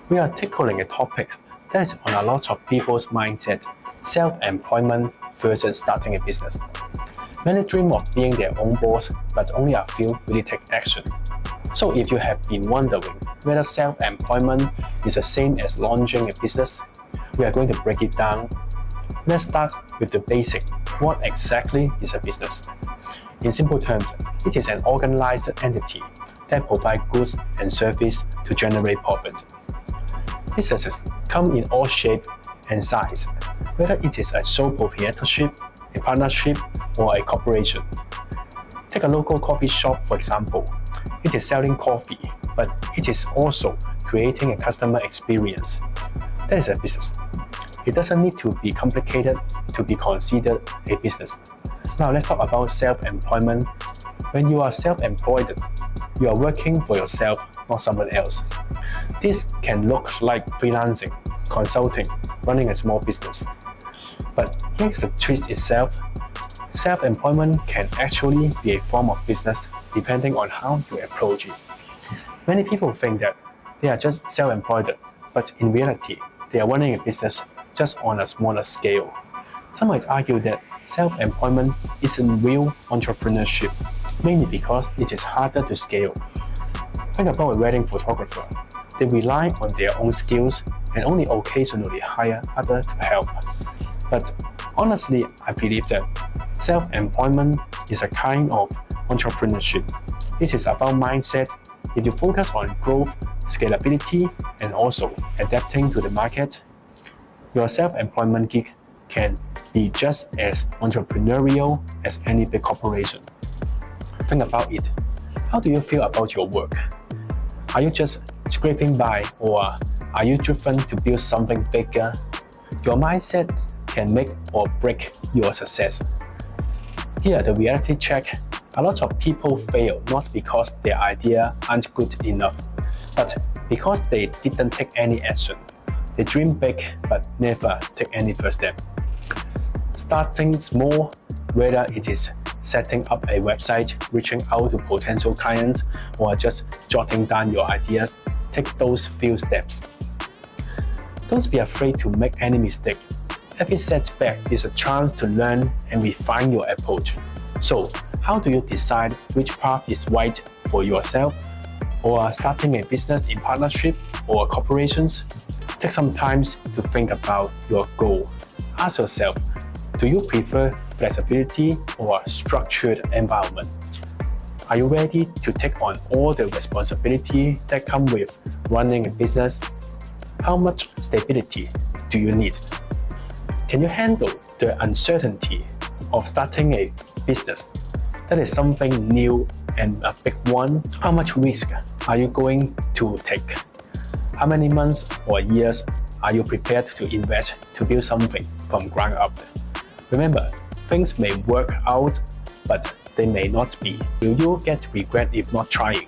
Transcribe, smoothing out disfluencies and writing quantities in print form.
we are tackling a topic that is on a lot of people's mindset: self-employment versus starting a business. Many dream of being their own boss, but only a few really take action. So if you have been wondering whether self-employment is the same as launching a business, we are going to break it down. Let's start with the basic. What exactly is a business? In simple terms, it is an organized entity that provides goods and services to generate profit. Businesses come in all shapes and sizes, whether it is a sole proprietorship, a partnership, or a corporation. Take a local coffee shop for example. It is selling coffee, but it is also creating a customer experience. That is a business. It doesn't need to be complicated to be considered a business. Now let's talk about self-employment. When you are self-employed, you are working for yourself, not someone else. This can look like freelancing, consulting, running a small business. But here's the twist itself. Self-employment can actually be a form of business depending on how you approach it. Many people think that they are just self-employed, but in reality, they are running a business just on a smaller scale. Some might argue that self-employment isn't real entrepreneurship, mainly because it is harder to scale. Think about a wedding photographer. They rely on their own skills and only occasionally hire others to help. But honestly, I believe that self-employment is a kind of entrepreneurship. It is about mindset. If you focus on growth, scalability, and also adapting to the market, your self-employment gig can be just as entrepreneurial as any big corporation. Think about it. How do you feel about your work? Are you just scraping by, or are you driven to build something bigger? Your mindset can make or break your success. Here, the reality check. A lot of people fail not because their ideas aren't good enough, but because they didn't take any action. They dream big but never take any first step. Starting small, whether it is setting up a website, reaching out to potential clients, or just jotting down your ideas, take those few steps. Don't be afraid to make any mistake. Every setback is a chance to learn and refine your approach. So, how do you decide which path is right for yourself, or starting a business in partnership or corporations? Take some time to think about your goal. Ask yourself, do you prefer flexibility or structured environment? Are you ready to take on all the responsibility that come with running a business? How much stability do you need? Can you handle the uncertainty of starting a business? That is something new and a big one. How much risk are you going to take? How many months or years are you prepared to invest to build something from ground up? Remember, things may work out, but they may not be. Will you get regret if not trying?